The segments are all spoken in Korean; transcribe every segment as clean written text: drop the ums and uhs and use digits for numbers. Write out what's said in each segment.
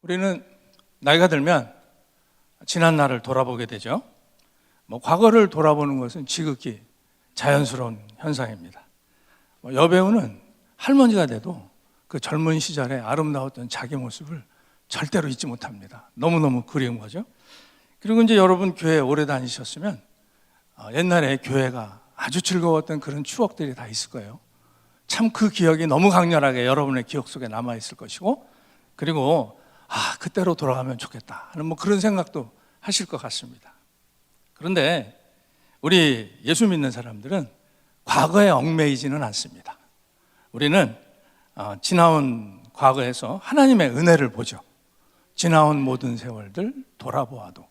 우리는 나이가 들면 지난 날을 돌아보게 되죠. 과거를 돌아보는 것은 지극히 자연스러운 현상입니다. 여배우는 할머니가 돼도 그 젊은 시절에 아름다웠던 자기 모습을 절대로 잊지 못합니다. 너무너무 그리운 거죠. 그리고 이제 여러분 교회 오래 다니셨으면 옛날에 교회가 아주 즐거웠던 그런 추억들이 다 있을 거예요. 참 그 기억이 너무 강렬하게 여러분의 기억 속에 남아있을 것이고, 그리고 그때로 돌아가면 좋겠다 하는 그런 생각도 하실 것 같습니다. 그런데 우리 예수 믿는 사람들은 과거에 얽매이지는 않습니다. 우리는 지나온 과거에서 하나님의 은혜를 보죠. 지나온 모든 세월들 돌아보아도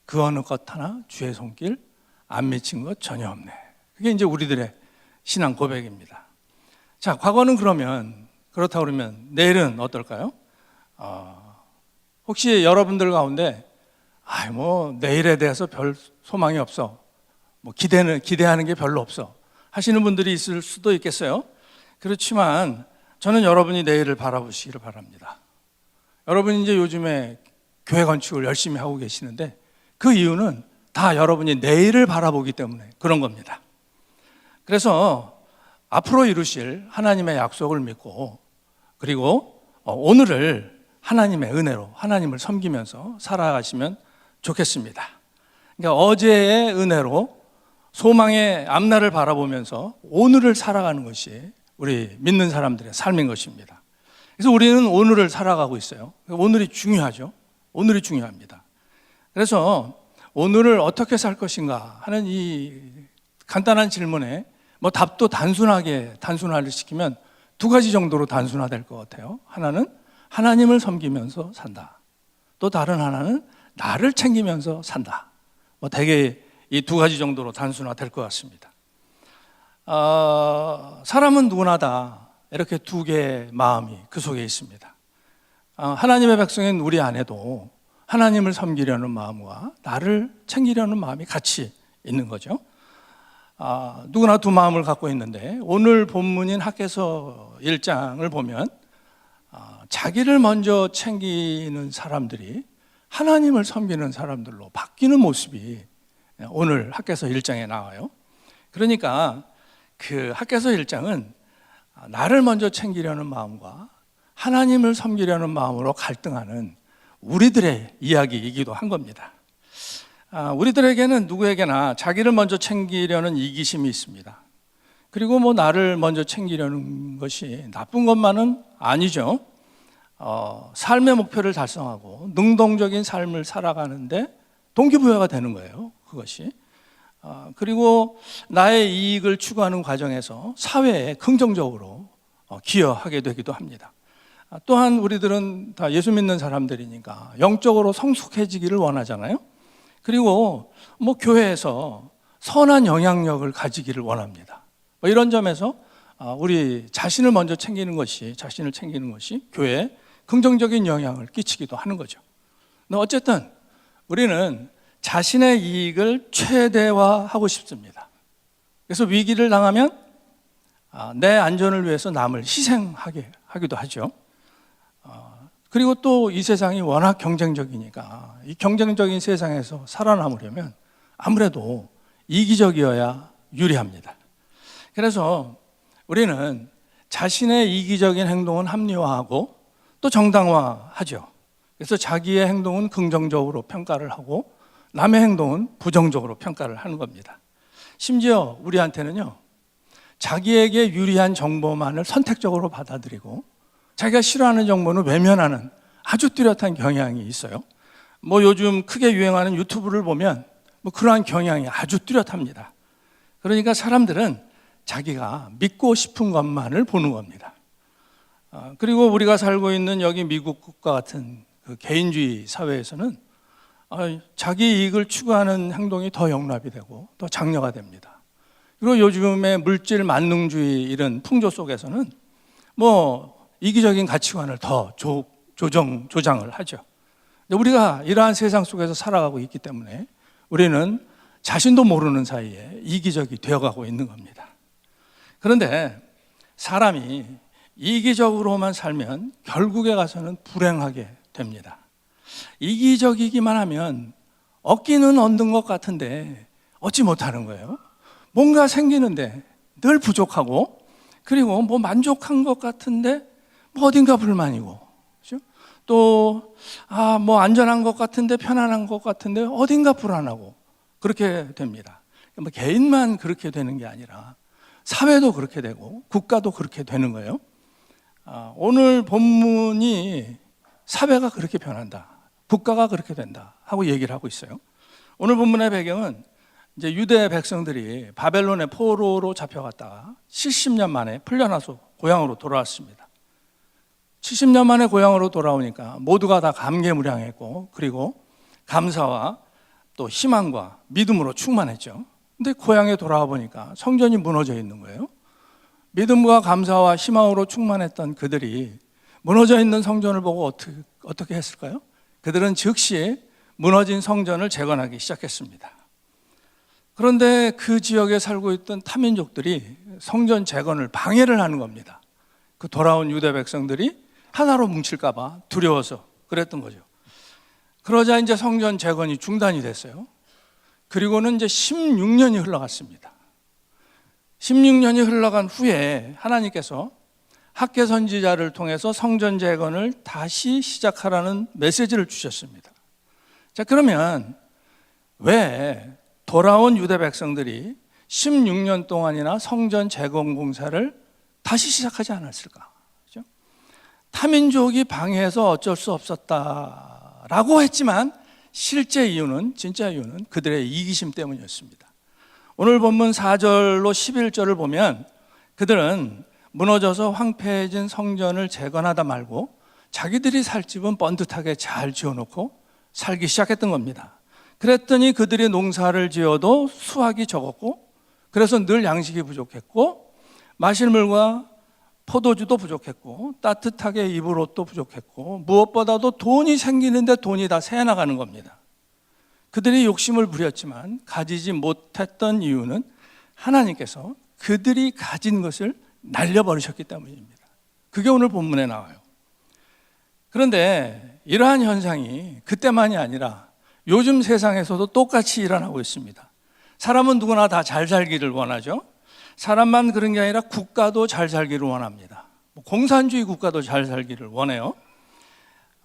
그 어느 것 하나 주의 손길 안 미친 것 전혀 없네. 그게 이제 우리들의 신앙 고백입니다. 자, 과거는 그렇다고 그러면 내일은 어떨까요? 혹시 여러분들 가운데 내일에 대해서 별 소망이 없어, 기대하는 게 별로 없어 하시는 분들이 있을 수도 있겠어요. 그렇지만 저는 여러분이 내일을 바라보시기를 바랍니다. 여러분이 이제 요즘에 교회 건축을 열심히 하고 계시는데 그 이유는 다 여러분이 내일을 바라보기 때문에 그런 겁니다. 그래서 앞으로 이루실 하나님의 약속을 믿고, 그리고 오늘을 하나님의 은혜로 하나님을 섬기면서 살아가시면 좋겠습니다. 그러니까 어제의 은혜로 소망의 앞날을 바라보면서 오늘을 살아가는 것이 우리 믿는 사람들의 삶인 것입니다. 그래서 우리는 오늘을 살아가고 있어요. 오늘이 중요하죠. 오늘이 중요합니다. 그래서 오늘을 어떻게 살 것인가 하는 이 간단한 질문에 답도 단순화를 시키면 두 가지 정도로 단순화될 것 같아요. 하나는 하나님을 섬기면서 산다. 또 다른 하나는 나를 챙기면서 산다. 대개 이 두 가지 정도로 단순화될 것 같습니다. 사람은 누구나 다 이렇게 두 개의 마음이 그 속에 있습니다. 하나님의 백성인 우리 안에도 하나님을 섬기려는 마음과 나를 챙기려는 마음이 같이 있는 거죠. 누구나 두 마음을 갖고 있는데 오늘 본문인 학개서 1장을 보면 자기를 먼저 챙기는 사람들이 하나님을 섬기는 사람들로 바뀌는 모습이 오늘 학개서 1장에 나와요. 그러니까 그 학개서 1장은 나를 먼저 챙기려는 마음과 하나님을 섬기려는 마음으로 갈등하는 우리들의 이야기이기도 한 겁니다. 우리들에게는 누구에게나 자기를 먼저 챙기려는 이기심이 있습니다. 그리고 나를 먼저 챙기려는 것이 나쁜 것만은 아니죠. 삶의 목표를 달성하고 능동적인 삶을 살아가는데 동기부여가 되는 거예요, 그것이. 그리고 나의 이익을 추구하는 과정에서 사회에 긍정적으로 기여하게 되기도 합니다. 또한 우리들은 다 예수 믿는 사람들이니까 영적으로 성숙해지기를 원하잖아요. 그리고 교회에서 선한 영향력을 가지기를 원합니다. 이런 점에서 우리 자신을 먼저 챙기는 것이 교회에 긍정적인 영향을 끼치기도 하는 거죠. 근데 어쨌든 우리는 자신의 이익을 최대화하고 싶습니다. 그래서 위기를 당하면 내 안전을 위해서 남을 희생하게 하기도 하죠. 그리고 또 이 세상이 워낙 경쟁적이니까 이 경쟁적인 세상에서 살아남으려면 아무래도 이기적이어야 유리합니다. 그래서 우리는 자신의 이기적인 행동은 합리화하고 또 정당화하죠. 그래서 자기의 행동은 긍정적으로 평가를 하고 남의 행동은 부정적으로 평가를 하는 겁니다. 심지어 우리한테는요, 자기에게 유리한 정보만을 선택적으로 받아들이고 자기가 싫어하는 정보는 외면하는 아주 뚜렷한 경향이 있어요. 요즘 크게 유행하는 유튜브를 보면 그러한 경향이 아주 뚜렷합니다. 그러니까 사람들은 자기가 믿고 싶은 것만을 보는 겁니다. 그리고 우리가 살고 있는 여기 미국 국가 같은 그 개인주의 사회에서는 자기 이익을 추구하는 행동이 더 영랍이 되고 더 장려가 됩니다. 그리고 요즘의 물질 만능주의 이런 풍조 속에서는 이기적인 가치관을 더 조장을 하죠. 우리가 이러한 세상 속에서 살아가고 있기 때문에 우리는 자신도 모르는 사이에 이기적이 되어가고 있는 겁니다. 그런데 사람이 이기적으로만 살면 결국에 가서는 불행하게 됩니다. 이기적이기만 하면 얻기는 얻는 것 같은데 얻지 못하는 거예요. 뭔가 생기는데 늘 부족하고, 그리고 뭐 만족한 것 같은데 뭐 어딘가 불만이고, 그렇죠? 또 뭐 안전한 것 같은데, 편안한 것 같은데 어딘가 불안하고, 그렇게 됩니다. 뭐 개인만 그렇게 되는 게 아니라 사회도 그렇게 되고 국가도 그렇게 되는 거예요. 오늘 본문이 사회가 그렇게 변한다, 국가가 그렇게 된다 하고 얘기를 하고 있어요. 오늘 본문의 배경은 이제 유대 백성들이 바벨론의 포로로 잡혀갔다가 70년 만에 풀려나서 고향으로 돌아왔습니다. 70년 만에 고향으로 돌아오니까 모두가 다 감개무량했고, 그리고 감사와 또 희망과 믿음으로 충만했죠. 근데 고향에 돌아와 보니까 성전이 무너져 있는 거예요. 믿음과 감사와 희망으로 충만했던 그들이 무너져 있는 성전을 보고 어떻게 했을까요? 그들은 즉시 무너진 성전을 재건하기 시작했습니다. 그런데 그 지역에 살고 있던 타민족들이 성전 재건을 방해를 하는 겁니다. 그 돌아온 유대 백성들이 하나로 뭉칠까 봐 두려워서 그랬던 거죠. 그러자 이제 성전 재건이 중단이 됐어요. 그리고는 이제 16년이 흘러갔습니다. 16년이 흘러간 후에 하나님께서 학개 선지자를 통해서 성전 재건을 다시 시작하라는 메시지를 주셨습니다. 자, 그러면 왜 돌아온 유대 백성들이 16년 동안이나 성전 재건 공사를 다시 시작하지 않았을까? 그렇죠? 타민족이 방해해서 어쩔 수 없었다라고 했지만 실제 이유는, 진짜 이유는 그들의 이기심 때문이었습니다. 오늘 본문 4절로 11절을 보면 그들은 무너져서 황폐해진 성전을 재건하다 말고 자기들이 살 집은 번듯하게 잘 지어놓고 살기 시작했던 겁니다. 그랬더니 그들이 농사를 지어도 수확이 적었고, 그래서 늘 양식이 부족했고, 마실 물과 포도주도 부족했고, 따뜻하게 입을 옷도 부족했고, 무엇보다도 돈이 생기는데 돈이 다 새나가는 겁니다. 그들이 욕심을 부렸지만 가지지 못했던 이유는 하나님께서 그들이 가진 것을 날려버리셨기 때문입니다. 그게 오늘 본문에 나와요. 그런데 이러한 현상이 그때만이 아니라 요즘 세상에서도 똑같이 일어나고 있습니다. 사람은 누구나 다 잘 살기를 원하죠. 사람만 그런 게 아니라 국가도 잘 살기를 원합니다. 공산주의 국가도 잘 살기를 원해요.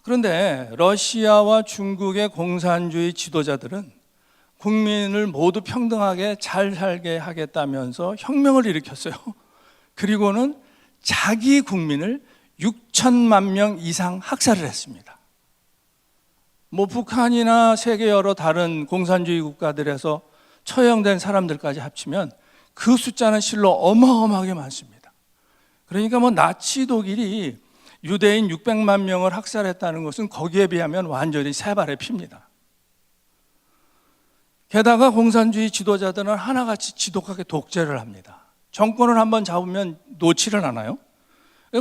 그런데 러시아와 중국의 공산주의 지도자들은 국민을 모두 평등하게 잘 살게 하겠다면서 혁명을 일으켰어요. 그리고는 자기 국민을 6천만 명 이상 학살을 했습니다. 북한이나 세계 여러 다른 공산주의 국가들에서 처형된 사람들까지 합치면 그 숫자는 실로 어마어마하게 많습니다. 그러니까 나치 독일이 유대인 600만 명을 학살했다는 것은 거기에 비하면 완전히 세 발의 피입니다. 게다가 공산주의 지도자들은 하나같이 지독하게 독재를 합니다. 정권을 한번 잡으면 놓지를 않아요.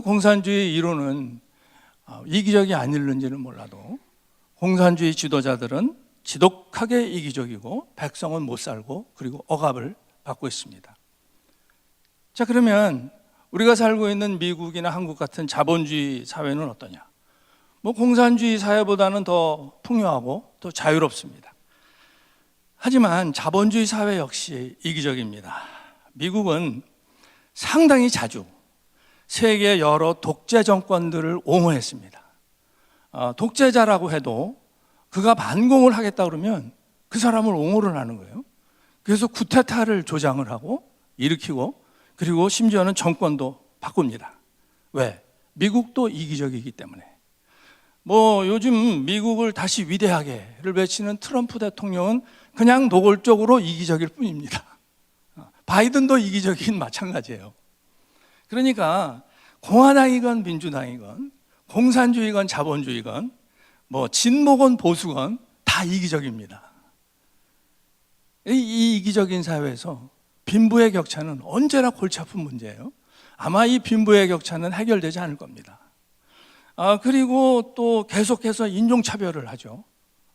공산주의 이론은 이기적이 아닐는지는 몰라도 공산주의 지도자들은 지독하게 이기적이고 백성은 못 살고 그리고 억압을 받고 있습니다. 자, 그러면 우리가 살고 있는 미국이나 한국 같은 자본주의 사회는 어떠냐? 공산주의 사회보다는 더 풍요하고 더 자유롭습니다. 하지만 자본주의 사회 역시 이기적입니다. 미국은 상당히 자주 세계 여러 독재 정권들을 옹호했습니다. 독재자라고 해도 그가 반공을 하겠다 그러면 그 사람을 옹호를 하는 거예요. 그래서 쿠데타를 조장을 하고 일으키고, 그리고 심지어는 정권도 바꿉니다. 왜? 미국도 이기적이기 때문에. 요즘 미국을 다시 위대하게를 외치는 트럼프 대통령은 그냥 노골적으로 이기적일 뿐입니다. 바이든도 이기적이긴 마찬가지예요. 그러니까 공화당이건 민주당이건 공산주의건 자본주의건 진보건 보수건 다 이기적입니다. 이 이기적인 사회에서 빈부의 격차는 언제나 골치 아픈 문제예요. 아마 이 빈부의 격차는 해결되지 않을 겁니다. 그리고 또 계속해서 인종차별을 하죠.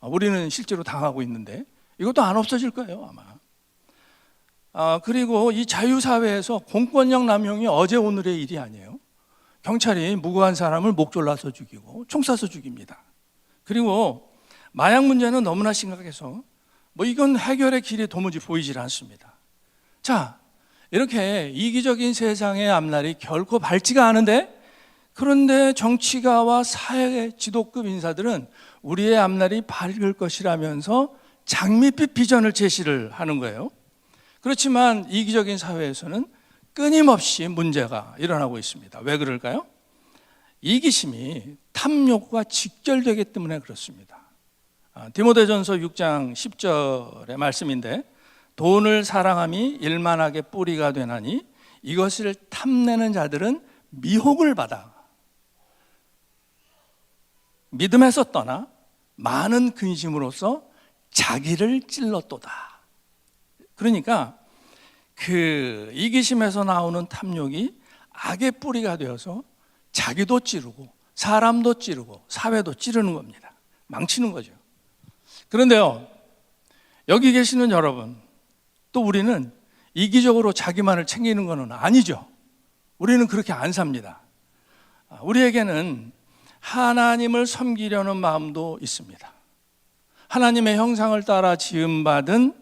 우리는 실제로 당하고 있는데 이것도 안 없어질 거예요, 아마. 그리고 이 자유사회에서 공권력 남용이 어제 오늘의 일이 아니에요. 경찰이 무고한 사람을 목 졸라서 죽이고 총 쏴서 죽입니다. 그리고 마약 문제는 너무나 심각해서 이건 해결의 길이 도무지 보이질 않습니다. 자, 이렇게 이기적인 세상의 앞날이 결코 밝지가 않은데, 그런데 정치가와 사회 지도급 인사들은 우리의 앞날이 밝을 것이라면서 장밋빛 비전을 제시를 하는 거예요. 그렇지만 이기적인 사회에서는 끊임없이 문제가 일어나고 있습니다. 왜 그럴까요? 이기심이 탐욕과 직결되기 때문에 그렇습니다. 디모데전서 6장 10절의 말씀인데, 돈을 사랑함이 일만하게 뿌리가 되나니 이것을 탐내는 자들은 미혹을 받아 믿음에서 떠나 많은 근심으로써 자기를 찔렀도다. 그러니까 그 이기심에서 나오는 탐욕이 악의 뿌리가 되어서 자기도 찌르고 사람도 찌르고 사회도 찌르는 겁니다. 망치는 거죠. 그런데요, 여기 계시는 여러분, 또 우리는 이기적으로 자기만을 챙기는 것은 아니죠. 우리는 그렇게 안 삽니다. 우리에게는 하나님을 섬기려는 마음도 있습니다. 하나님의 형상을 따라 지음받은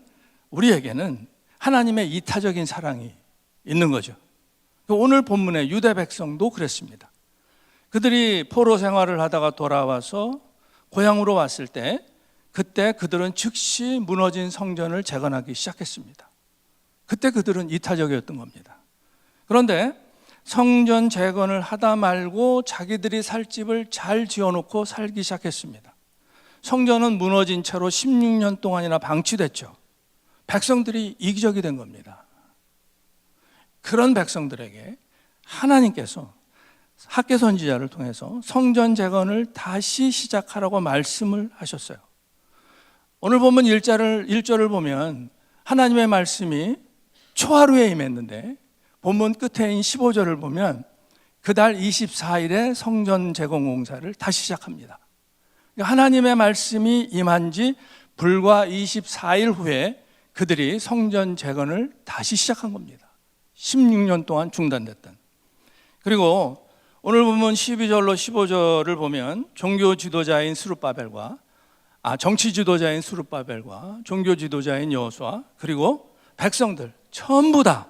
우리에게는 하나님의 이타적인 사랑이 있는 거죠. 오늘 본문의 유대 백성도 그랬습니다. 그들이 포로 생활을 하다가 돌아와서 고향으로 왔을 때, 그때 그들은 즉시 무너진 성전을 재건하기 시작했습니다. 그때 그들은 이타적이었던 겁니다. 그런데 성전 재건을 하다 말고 자기들이 살 집을 잘 지어놓고 살기 시작했습니다. 성전은 무너진 채로 16년 동안이나 방치됐죠. 백성들이 이기적이 된 겁니다. 그런 백성들에게 하나님께서 학개 선지자를 통해서 성전 재건을 다시 시작하라고 말씀을 하셨어요. 오늘 본문 1절을 보면 하나님의 말씀이 초하루에 임했는데, 본문 끝에인 15절을 보면 그달 24일에 성전 재건 공사를 다시 시작합니다. 하나님의 말씀이 임한 지 불과 24일 후에 그들이 성전 재건을 다시 시작한 겁니다. 16년 동안 중단됐던. 그리고 오늘 보면 12절로 15절을 보면 종교 지도자인 스룹바벨과 정치 지도자인 스룹바벨과 종교 지도자인 여호수아, 그리고 백성들 전부 다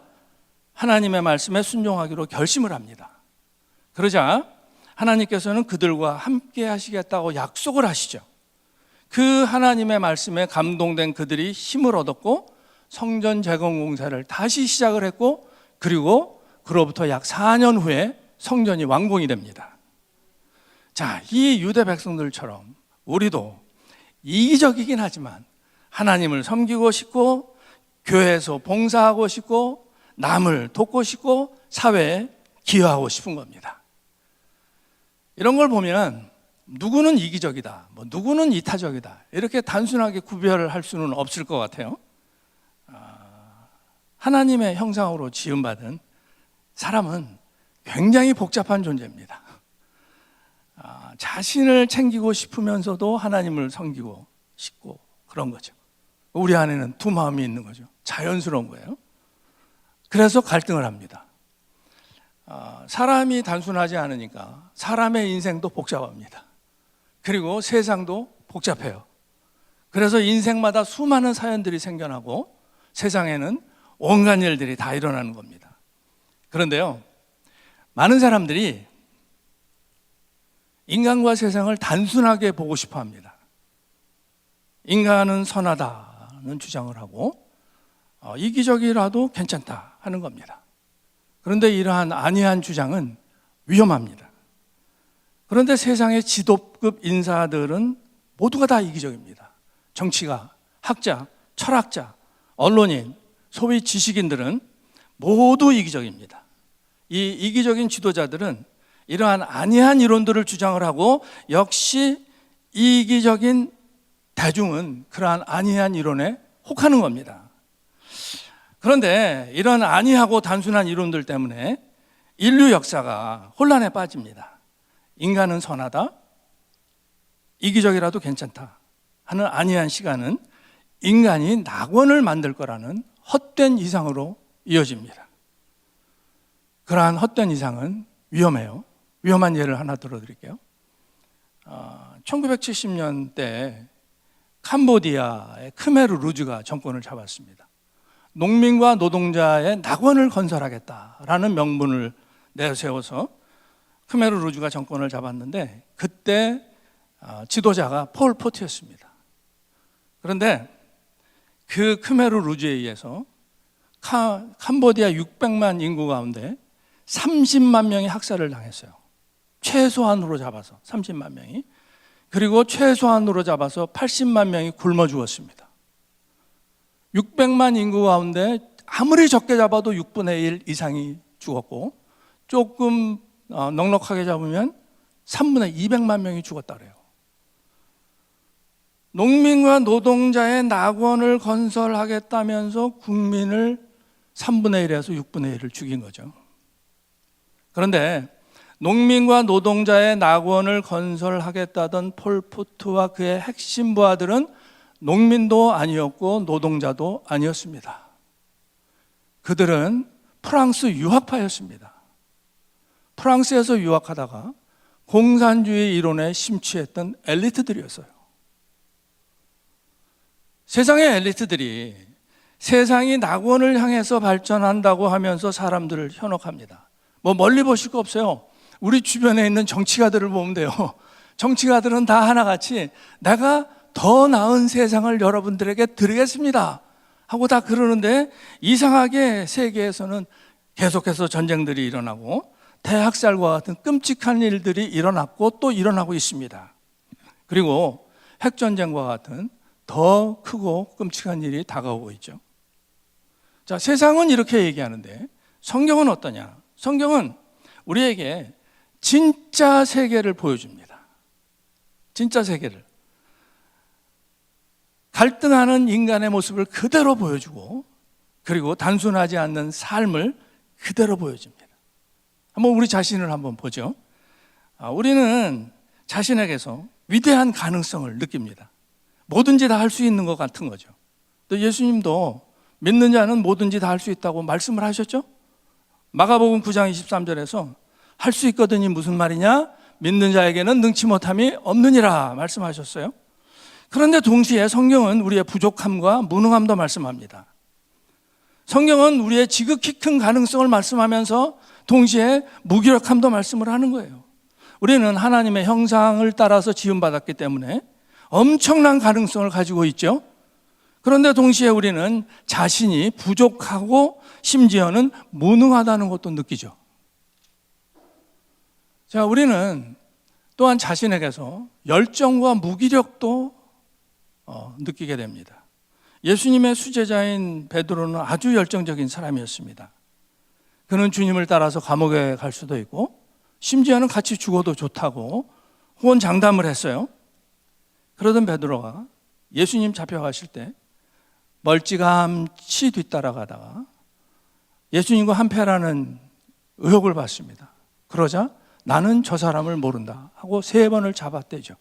하나님의 말씀에 순종하기로 결심을 합니다. 그러자 하나님께서는 그들과 함께 하시겠다고 약속을 하시죠. 그 하나님의 말씀에 감동된 그들이 힘을 얻었고 성전 재건 공사를 다시 시작을 했고, 그리고 그로부터 약 4년 후에 성전이 완공이 됩니다. 자, 이 유대 백성들처럼 우리도 이기적이긴 하지만 하나님을 섬기고 싶고, 교회에서 봉사하고 싶고, 남을 돕고 싶고, 사회에 기여하고 싶은 겁니다. 이런 걸 보면 누구는 이기적이다, 누구는 이타적이다, 이렇게 단순하게 구별을 할 수는 없을 것 같아요. 하나님의 형상으로 지음받은 사람은 굉장히 복잡한 존재입니다. 자신을 챙기고 싶으면서도 하나님을 섬기고 싶고 그런 거죠. 우리 안에는 두 마음이 있는 거죠. 자연스러운 거예요. 그래서 갈등을 합니다. 사람이 단순하지 않으니까 사람의 인생도 복잡합니다. 그리고 세상도 복잡해요. 그래서 인생마다 수많은 사연들이 생겨나고 세상에는 온갖 일들이 다 일어나는 겁니다. 그런데요, 많은 사람들이 인간과 세상을 단순하게 보고 싶어 합니다. 인간은 선하다는 주장을 하고 이기적이라도 괜찮다 하는 겁니다. 그런데 이러한 안이한 주장은 위험합니다. 그런데 세상의 지도급 인사들은 모두가 다 이기적입니다. 정치가, 학자, 철학자, 언론인, 소위 지식인들은 모두 이기적입니다. 이 이기적인 지도자들은 이러한 안이한 이론들을 주장을 하고, 역시 이기적인 대중은 그러한 안이한 이론에 혹하는 겁니다. 그런데 이런 안이하고 단순한 이론들 때문에 인류 역사가 혼란에 빠집니다. 인간은 선하다, 이기적이라도 괜찮다 하는 안이한 시간은 인간이 낙원을 만들 거라는 헛된 이상으로 이어집니다. 그러한 헛된 이상은 위험해요. 위험한 예를 하나 들어드릴게요. 1970년대 캄보디아의 크메르 루즈가 정권을 잡았습니다. 농민과 노동자의 낙원을 건설하겠다라는 명분을 내세워서 크메르 루즈가 정권을 잡았는데, 그때 지도자가 폴 포트였습니다. 그런데 그 크메르 루즈에 의해서 캄보디아 600만 인구 가운데 30만 명이 학살을 당했어요. 최소한으로 잡아서 30만 명이. 그리고 최소한으로 잡아서 80만 명이 굶어 죽었습니다. 600만 인구 가운데 아무리 적게 잡아도 6분의 1 이상이 죽었고, 조금 넉넉하게 잡으면 3분의 200만 명이 죽었다 그래요. 농민과 노동자의 낙원을 건설하겠다면서 국민을 3분의 1에서 6분의 1을 죽인 거죠. 그런데 농민과 노동자의 낙원을 건설하겠다던 폴포트와 그의 핵심 부하들은 농민도 아니었고 노동자도 아니었습니다. 그들은 프랑스 유학파였습니다. 프랑스에서 유학하다가 공산주의 이론에 심취했던 엘리트들이었어요. 세상의 엘리트들이 세상이 낙원을 향해서 발전한다고 하면서 사람들을 현혹합니다. 멀리 보실 거 없어요. 우리 주변에 있는 정치가들을 보면 돼요. 정치가들은 다 하나같이 내가 더 나은 세상을 여러분들에게 드리겠습니다 하고 다 그러는데, 이상하게 세계에서는 계속해서 전쟁들이 일어나고 대학살과 같은 끔찍한 일들이 일어났고 또 일어나고 있습니다. 그리고 핵전쟁과 같은 더 크고 끔찍한 일이 다가오고 있죠. 자, 세상은 이렇게 얘기하는데 성경은 어떠냐? 성경은 우리에게 진짜 세계를 보여줍니다. 진짜 세계를. 갈등하는 인간의 모습을 그대로 보여주고, 그리고 단순하지 않는 삶을 그대로 보여줍니다. 한번 우리 자신을 한번 보죠. 우리는 자신에게서 위대한 가능성을 느낍니다. 뭐든지 다 할 수 있는 것 같은 거죠. 또 예수님도 믿는 자는 뭐든지 다 할 수 있다고 말씀을 하셨죠. 마가복음 9장 23절에서 할 수 있거든이 무슨 말이냐? 믿는 자에게는 능치 못함이 없느니라 말씀하셨어요. 그런데 동시에 성경은 우리의 부족함과 무능함도 말씀합니다. 성경은 우리의 지극히 큰 가능성을 말씀하면서 동시에 무기력함도 말씀을 하는 거예요. 우리는 하나님의 형상을 따라서 지음받았기 때문에 엄청난 가능성을 가지고 있죠. 그런데 동시에 우리는 자신이 부족하고 심지어는 무능하다는 것도 느끼죠. 자, 우리는 또한 자신에게서 열정과 무기력도 느끼게 됩니다. 예수님의 수제자인 베드로는 아주 열정적인 사람이었습니다. 그는 주님을 따라서 감옥에 갈 수도 있고 심지어는 같이 죽어도 좋다고 호언장담을 했어요. 그러던 베드로가 예수님 잡혀가실 때 멀찌감치 뒤따라가다가 예수님과 한패라는 의혹을 받습니다. 그러자 나는 저 사람을 모른다 하고 3번을 잡아떼죠.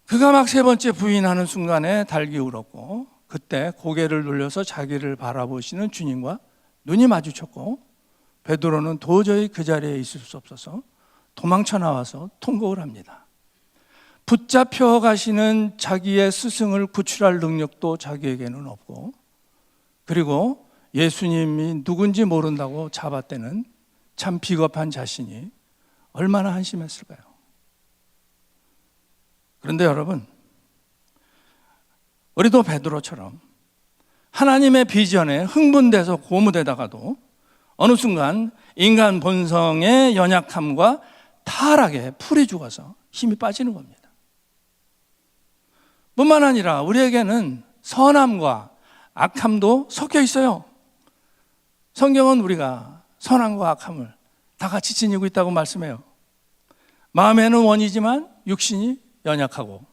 그가 막 3번째 부인하는 순간에 달기 울었고, 그때 고개를 돌려서 자기를 바라보시는 주님과 눈이 마주쳤고, 베드로는 도저히 그 자리에 있을 수 없어서 도망쳐 나와서 통곡을 합니다. 붙잡혀 가시는 자기의 스승을 구출할 능력도 자기에게는 없고, 그리고 예수님이 누군지 모른다고 잡아떼는 참 비겁한 자신이 얼마나 한심했을까요? 그런데 여러분, 우리도 베드로처럼 하나님의 비전에 흥분돼서 고무되다가도 어느 순간 인간 본성의 연약함과 타락에 풀이 죽어서 힘이 빠지는 겁니다. 뿐만 아니라 우리에게는 선함과 악함도 섞여 있어요. 성경은 우리가 선함과 악함을 다 같이 지니고 있다고 말씀해요. 마음에는 원이지만 육신이 연약하고,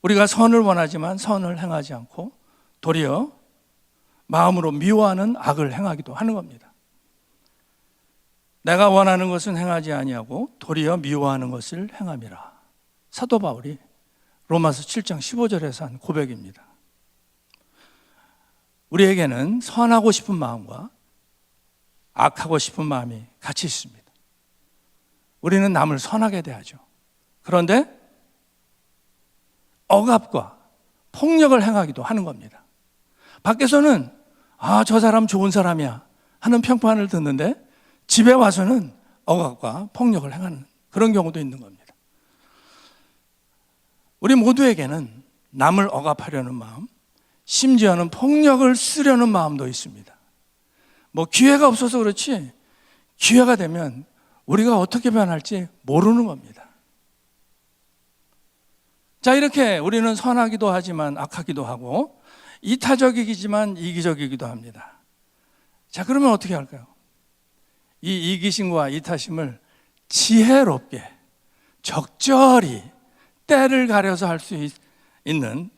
우리가 선을 원하지만 선을 행하지 않고 도리어 마음으로 미워하는 악을 행하기도 하는 겁니다. 내가 원하는 것은 행하지 아니하고 도리어 미워하는 것을 행함이라. 사도 바울이 로마서 7장 15절에서 한 고백입니다. 우리에게는 선하고 싶은 마음과 악하고 싶은 마음이 같이 있습니다. 우리는 남을 선하게 대하죠. 그런데 억압과 폭력을 행하기도 하는 겁니다. 밖에서는 저 사람 좋은 사람이야 하는 평판을 듣는데 집에 와서는 억압과 폭력을 행하는 그런 경우도 있는 겁니다. 우리 모두에게는 남을 억압하려는 마음, 심지어는 폭력을 쓰려는 마음도 있습니다. 기회가 없어서 그렇지 기회가 되면 우리가 어떻게 변할지 모르는 겁니다. 자, 이렇게 우리는 선하기도 하지만 악하기도 하고 이타적이지만 이기적이기도 합니다. 자, 그러면 어떻게 할까요? 이 이기심과 이타심을 지혜롭게 적절히 때를 가려서 할 수 있는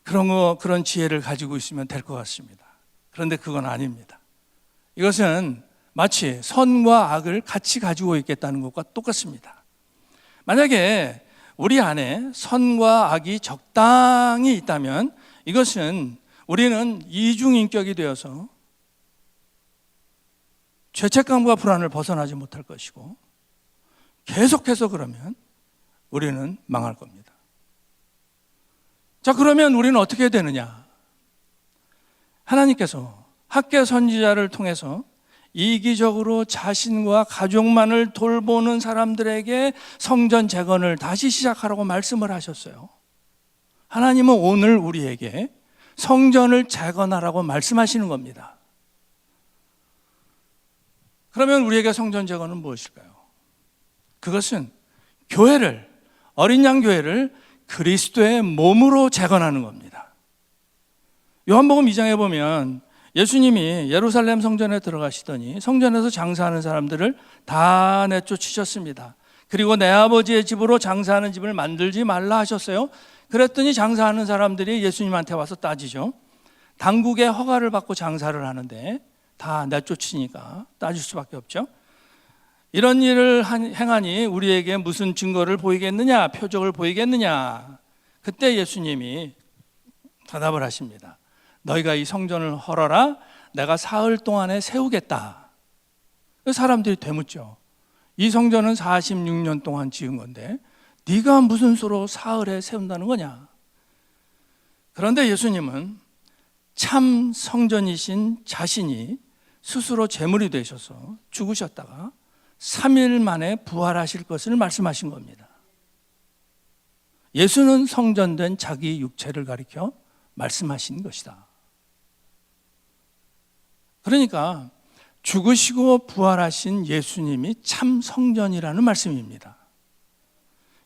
그런 지혜를 가지고 있으면 될 것 같습니다. 그런데 그건 아닙니다. 이것은 마치 선과 악을 같이 가지고 있겠다는 것과 똑같습니다. 만약에 우리 안에 선과 악이 적당히 있다면 이것은 우리는 이중인격이 되어서 죄책감과 불안을 벗어나지 못할 것이고 계속해서 그러면 우리는 망할 겁니다. 자, 그러면 우리는 어떻게 되느냐? 하나님께서 학개 선지자를 통해서 이기적으로 자신과 가족만을 돌보는 사람들에게 성전 재건을 다시 시작하라고 말씀을 하셨어요. 하나님은 오늘 우리에게 성전을 재건하라고 말씀하시는 겁니다. 그러면 우리에게 성전 재건은 무엇일까요? 그것은 교회를, 어린 양 교회를 그리스도의 몸으로 재건하는 겁니다. 요한복음 2장에 보면 예수님이 예루살렘 성전에 들어가시더니 성전에서 장사하는 사람들을 다 내쫓으셨습니다. 그리고 내 아버지의 집으로 장사하는 집을 만들지 말라 하셨어요. 그랬더니 장사하는 사람들이 예수님한테 와서 따지죠. 당국의 허가를 받고 장사를 하는데 다 내쫓으니까 따질 수밖에 없죠. 이런 일을 행하니 우리에게 무슨 증거를 보이겠느냐, 표적을 보이겠느냐. 그때 예수님이 대답을 하십니다. 너희가 이 성전을 헐어라, 내가 사흘 동안에 세우겠다. 사람들이 되묻죠. 이 성전은 46년 동안 지은 건데 네가 무슨 수로 사흘에 세운다는 거냐. 그런데 예수님은 참 성전이신 자신이 스스로 제물이 되셔서 죽으셨다가 3일 만에 부활하실 것을 말씀하신 겁니다. 예수는 성전된 자기 육체를 가리켜 말씀하신 것이다. 그러니까 죽으시고 부활하신 예수님이 참 성전이라는 말씀입니다.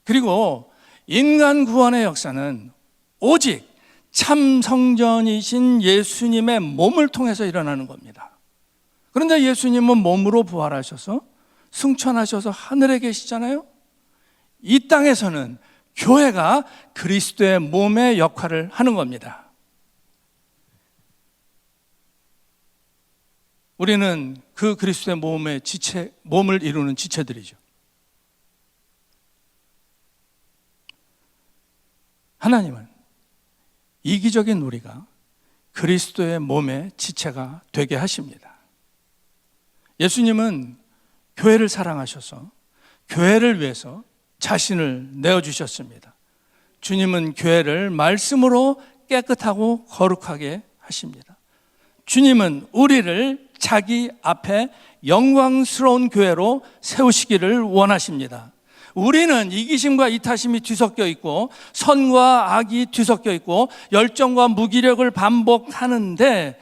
그리고 인간 구원의 역사는 오직 참 성전이신 예수님의 몸을 통해서 일어나는 겁니다. 그런데 예수님은 몸으로 부활하셔서 승천하셔서 하늘에 계시잖아요. 이 땅에서는 교회가 그리스도의 몸의 역할을 하는 겁니다. 우리는 그 그리스도의 몸의 몸을 이루는 지체들이죠. 하나님은 이기적인 우리가 그리스도의 몸의 지체가 되게 하십니다. 예수님은 교회를 사랑하셔서 교회를 위해서 자신을 내어주셨습니다. 주님은 교회를 말씀으로 깨끗하고 거룩하게 하십니다. 주님은 우리를 자기 앞에 영광스러운 교회로 세우시기를 원하십니다. 우리는 이기심과 이타심이 뒤섞여 있고 선과 악이 뒤섞여 있고 열정과 무기력을 반복하는데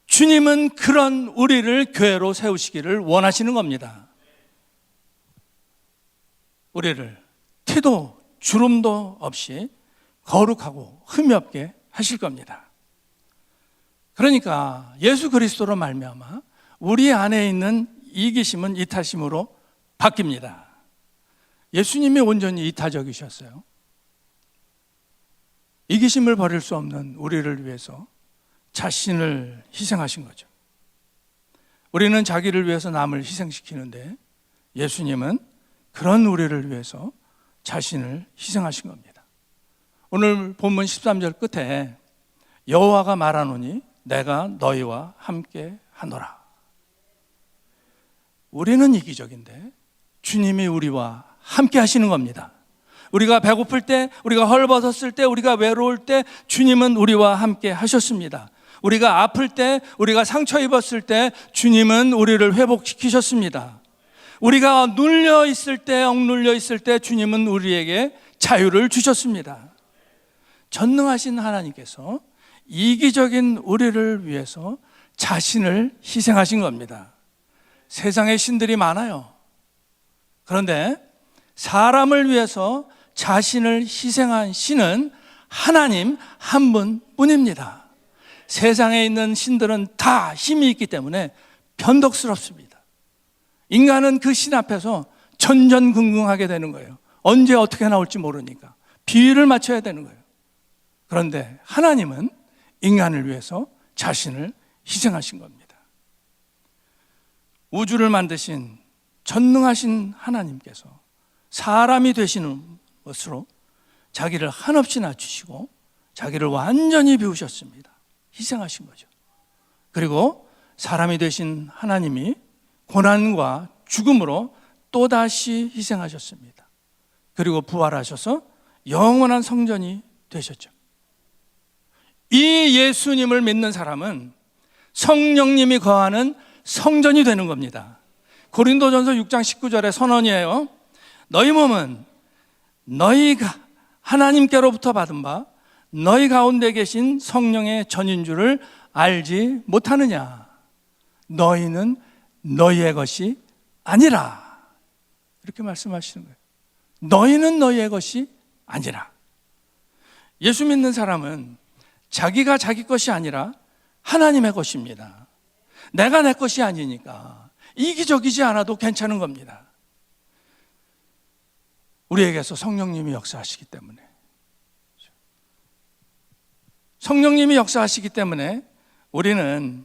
주님은 그런 우리를 교회로 세우시기를 원하시는 겁니다. 우리를 티도 주름도 없이 거룩하고 흠이 없게 하실 겁니다. 그러니까 예수 그리스도로 말미암아 우리 안에 있는 이기심은 이타심으로 바뀝니다. 예수님이 온전히 이타적이셨어요. 이기심을 버릴 수 없는 우리를 위해서 자신을 희생하신 거죠. 우리는 자기를 위해서 남을 희생시키는데 예수님은 그런 우리를 위해서 자신을 희생하신 겁니다. 오늘 본문 13절 끝에 여호와가 말하노니 내가 너희와 함께 하노라. 우리는 이기적인데 주님이 우리와 함께 하시는 겁니다. 우리가 배고플 때, 우리가 헐벗었을 때, 우리가 외로울 때 주님은 우리와 함께 하셨습니다. 우리가 아플 때, 우리가 상처 입었을 때 주님은 우리를 회복시키셨습니다. 우리가 눌려 있을 때, 억눌려 있을 때 주님은 우리에게 자유를 주셨습니다. 전능하신 하나님께서 이기적인 우리를 위해서 자신을 희생하신 겁니다. 세상에 신들이 많아요. 그런데 사람을 위해서 자신을 희생한 신은 하나님 한 분뿐입니다. 세상에 있는 신들은 다 힘이 있기 때문에 변덕스럽습니다. 인간은 그 신 앞에서 전전긍긍하게 되는 거예요. 언제 어떻게 나올지 모르니까 비위를 맞춰야 되는 거예요. 그런데 하나님은 인간을 위해서 자신을 희생하신 겁니다. 우주를 만드신 전능하신 하나님께서 사람이 되시는 것으로 자기를 한없이 낮추시고 자기를 완전히 비우셨습니다. 희생하신 거죠. 그리고 사람이 되신 하나님이 고난과 죽음으로 또다시 희생하셨습니다. 그리고 부활하셔서 영원한 성전이 되셨죠. 이 예수님을 믿는 사람은 성령님이 거하는 성전이 되는 겁니다. 고린도전서 6장 19절의 선언이에요. 너희 몸은 너희가 하나님께로부터 받은 바 너희 가운데 계신 성령의 전인 줄을 알지 못하느냐. 너희는 너희의 것이 아니라. 이렇게 말씀하시는 거예요. 너희는 너희의 것이 아니라. 예수 믿는 사람은 자기가 자기 것이 아니라 하나님의 것입니다. 내가 내 것이 아니니까 이기적이지 않아도 괜찮은 겁니다. 우리에게서 성령님이 역사하시기 때문에, 성령님이 역사하시기 때문에 우리는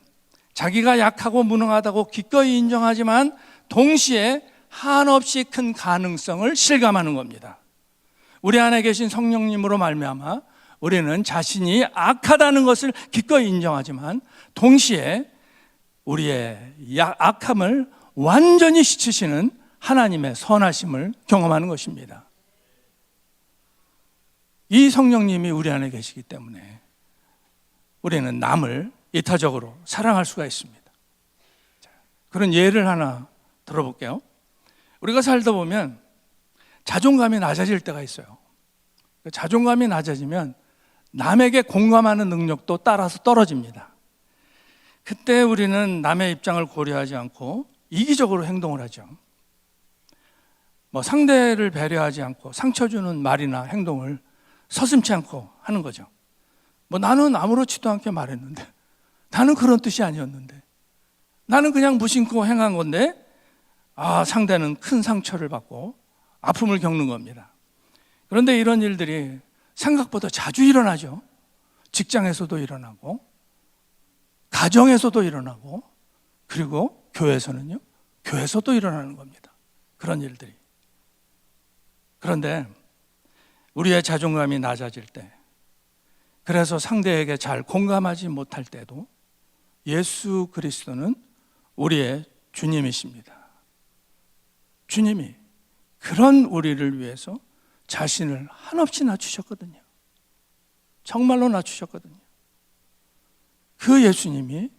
자기가 약하고 무능하다고 기꺼이 인정하지만 동시에 한없이 큰 가능성을 실감하는 겁니다. 우리 안에 계신 성령님으로 말미암아 우리는 자신이 악하다는 것을 기꺼이 인정하지만 동시에 우리의 악함을 완전히 씻으시는 하나님의 선하심을 경험하는 것입니다. 이 성령님이 우리 안에 계시기 때문에 우리는 남을 이타적으로 사랑할 수가 있습니다. 그런 예를 하나 들어볼게요. 우리가 살다 보면 자존감이 낮아질 때가 있어요. 자존감이 낮아지면 남에게 공감하는 능력도 따라서 떨어집니다. 그때 우리는 남의 입장을 고려하지 않고 이기적으로 행동을 하죠. 상대를 배려하지 않고 상처 주는 말이나 행동을 서슴지 않고 하는 거죠. 나는 아무렇지도 않게 말했는데, 나는 그런 뜻이 아니었는데, 나는 그냥 무심코 행한 건데, 상대는 큰 상처를 받고 아픔을 겪는 겁니다. 그런데 이런 일들이 생각보다 자주 일어나죠. 직장에서도 일어나고, 가정에서도 일어나고, 그리고 교회에서는요, 교회에서도 일어나는 겁니다. 그런 일들이. 그런데 우리의 자존감이 낮아질 때, 그래서 상대에게 잘 공감하지 못할 때도 예수 그리스도는 우리의 주님이십니다. 주님이 그런 우리를 위해서 자신을 한없이 낮추셨거든요. 정말로 낮추셨거든요. 그 예수님이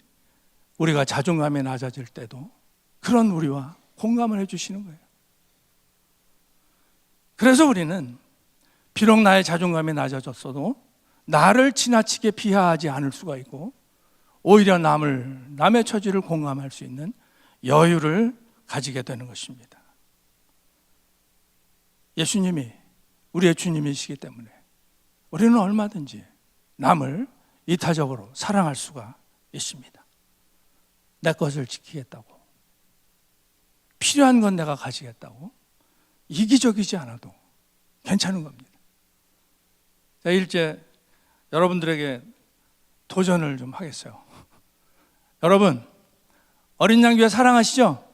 우리가 자존감이 낮아질 때도 그런 우리와 공감을 해주시는 거예요. 그래서 우리는 비록 나의 자존감이 낮아졌어도 나를 지나치게 비하하지 않을 수가 있고 오히려 남의 처지를 공감할 수 있는 여유를 가지게 되는 것입니다. 예수님이 우리의 주님이시기 때문에 우리는 얼마든지 남을 이타적으로 사랑할 수가 있습니다. 내 것을 지키겠다고, 필요한 건 내가 가지겠다고 이기적이지 않아도 괜찮은 겁니다. 자, 일제 여러분들에게 도전을 좀 하겠어요. 여러분, 어린 양 교회 사랑하시죠?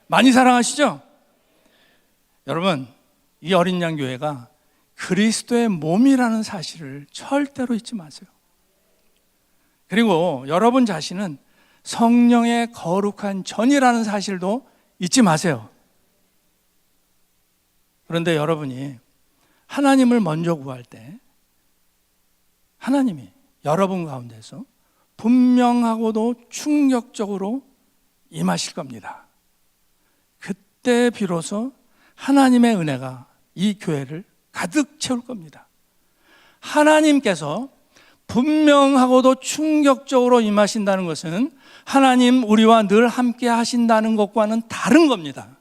많이 사랑하시죠? 여러분, 이 어린 양 교회가 그리스도의 몸이라는 사실을 절대로 잊지 마세요. 그리고 여러분 자신은 성령의 거룩한 전이라는 사실도 잊지 마세요. 그런데 여러분이 하나님을 먼저 구할 때 하나님이 여러분 가운데서 분명하고도 충격적으로 임하실 겁니다. 그때 비로소 하나님의 은혜가 이 교회를 가득 채울 겁니다. 하나님께서 분명하고도 충격적으로 임하신다는 것은 하나님 우리와 늘 함께 하신다는 것과는 다른 겁니다.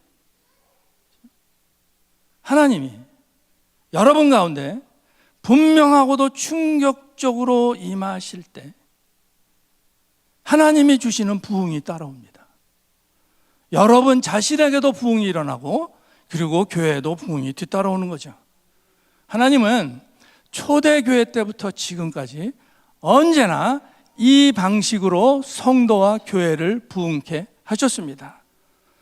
하나님이 여러분 가운데 분명하고도 충격적으로 임하실 때 하나님이 주시는 부흥이 따라옵니다. 여러분 자신에게도 부흥이 일어나고 그리고 교회에도 부흥이 뒤따라오는 거죠. 하나님은 초대교회 때부터 지금까지 언제나 이 방식으로 성도와 교회를 부흥케 하셨습니다.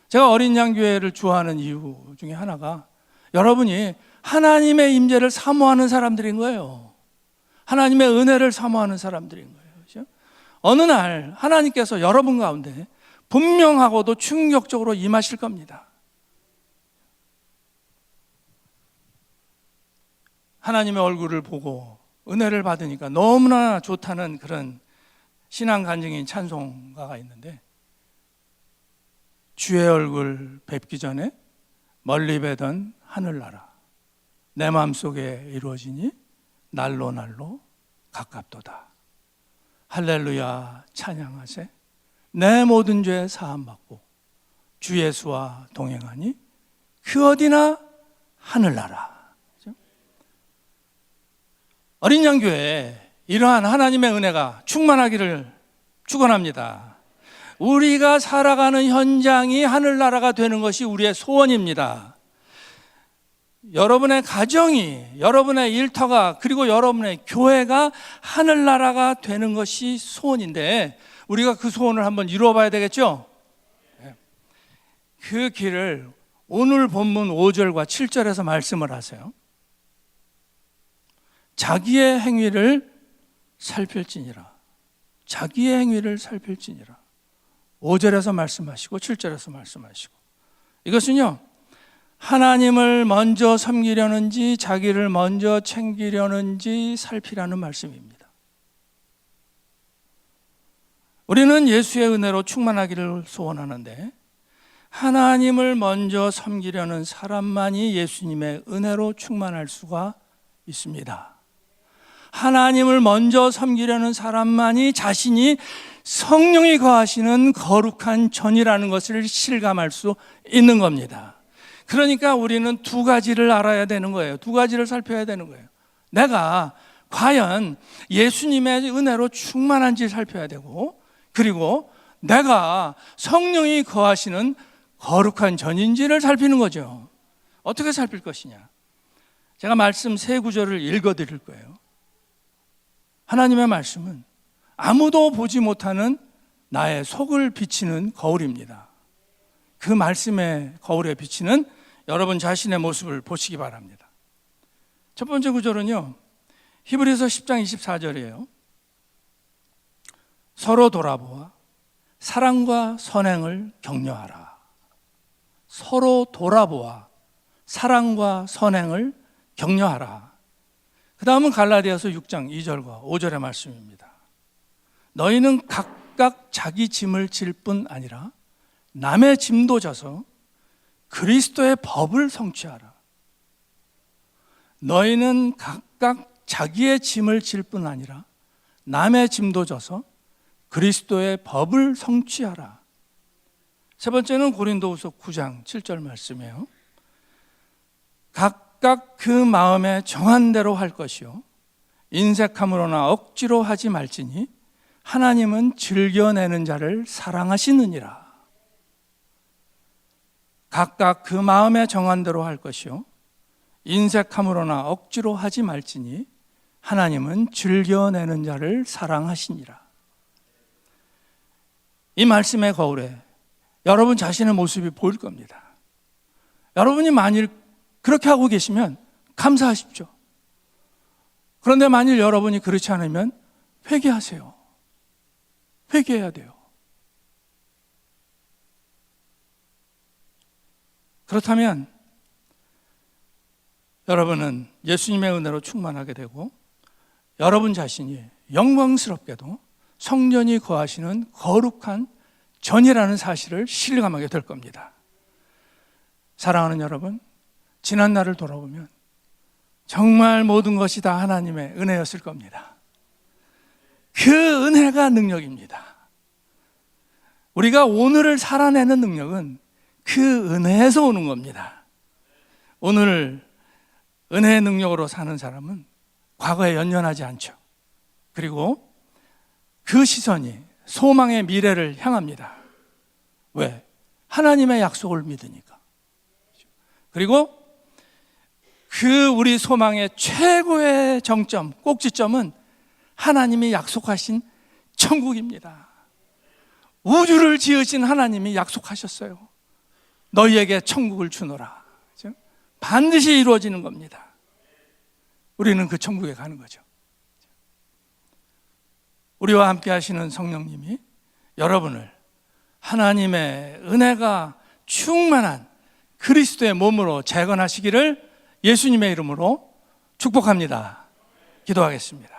제가 어린 양 교회를 좋아하는 이유 중에 하나가 여러분이 하나님의 임재를 사모하는 사람들인 거예요. 하나님의 은혜를 사모하는 사람들인 거예요. 그렇죠? 어느 날 하나님께서 여러분 가운데 분명하고도 충격적으로 임하실 겁니다. 하나님의 얼굴을 보고 은혜를 받으니까 너무나 좋다는 그런 신앙 간증인 찬송가가 있는데, 주의 얼굴 뵙기 전에 멀리 뵈던 하늘나라 내 마음속에 이루어지니 날로 날로 가깝도다. 할렐루야 찬양하세. 내 모든 죄 사함받고 주 예수와 동행하니 그 어디나 하늘나라. 어린 양 교회에 이러한 하나님의 은혜가 충만하기를 축원합니다. 우리가 살아가는 현장이 하늘나라가 되는 것이 우리의 소원입니다. 여러분의 가정이, 여러분의 일터가, 그리고 여러분의 교회가 하늘나라가 되는 것이 소원인데 우리가 그 소원을 한번 이루어 봐야 되겠죠? 그 길을 오늘 본문 5절과 7절에서 말씀을 하세요. 자기의 행위를 살필지니라. 자기의 행위를 살필지니라. 5절에서 말씀하시고 7절에서 말씀하시고, 이것은요 하나님을 먼저 섬기려는지 자기를 먼저 챙기려는지 살피라는 말씀입니다. 우리는 예수의 은혜로 충만하기를 소원하는데 하나님을 먼저 섬기려는 사람만이 예수님의 은혜로 충만할 수가 있습니다. 하나님을 먼저 섬기려는 사람만이 자신이 성령이 거하시는 거룩한 전이라는 것을 실감할 수 있는 겁니다. 그러니까 우리는 두 가지를 알아야 되는 거예요. 두 가지를 살펴야 되는 거예요. 내가 과연 예수님의 은혜로 충만한지 살펴야 되고, 그리고 내가 성령이 거하시는 거룩한 전인지를 살피는 거죠. 어떻게 살필 것이냐? 제가 말씀 세 구절을 읽어드릴 거예요. 하나님의 말씀은 아무도 보지 못하는 나의 속을 비치는 거울입니다. 그 말씀의 거울에 비치는 여러분 자신의 모습을 보시기 바랍니다. 첫 번째 구절은요 히브리서 10장 24절이에요. 서로 돌아보아 사랑과 선행을 격려하라. 서로 돌아보아 사랑과 선행을 격려하라. 그 다음은 갈라디아서 6장 2절과 5절의 말씀입니다. 너희는 각각 자기 짐을 질 뿐 아니라 남의 짐도 져서 그리스도의 법을 성취하라. 너희는 각각 자기의 짐을 질 뿐 아니라 남의 짐도 져서 그리스도의 법을 성취하라. 세 번째는 고린도후서 9장 7절 말씀이에요. 각각 그 마음에 정한 대로 할 것이요 인색함으로나 억지로 하지 말지니 하나님은 즐겨내는 자를 사랑하시느니라. 각각 그 마음에 정한 대로 할 것이요 인색함으로나 억지로 하지 말지니 하나님은 즐겨내는 자를 사랑하시니라. 이 말씀의 거울에 여러분 자신의 모습이 보일 겁니다. 여러분이 만일 그렇게 하고 계시면 감사하십시오. 그런데 만일 여러분이 그렇지 않으면 회개하세요. 회개해야 돼요. 그렇다면 여러분은 예수님의 은혜로 충만하게 되고 여러분 자신이 영광스럽게도 성전이 거하시는 거룩한 전이라는 사실을 실감하게 될 겁니다. 사랑하는 여러분, 지난 날을 돌아보면 정말 모든 것이 다 하나님의 은혜였을 겁니다. 그 은혜가 능력입니다. 우리가 오늘을 살아내는 능력은 그 은혜에서 오는 겁니다. 오늘 은혜의 능력으로 사는 사람은 과거에 연연하지 않죠. 그리고 그 시선이 소망의 미래를 향합니다. 왜? 하나님의 약속을 믿으니까. 그리고 그 우리 소망의 최고의 정점, 꼭지점은 하나님이 약속하신 천국입니다. 우주를 지으신 하나님이 약속하셨어요. 너희에게 천국을 주노라. 반드시 이루어지는 겁니다. 우리는 그 천국에 가는 거죠. 우리와 함께 하시는 성령님이 여러분을 하나님의 은혜가 충만한 그리스도의 몸으로 재건하시기를 예수님의 이름으로 축복합니다. 기도하겠습니다.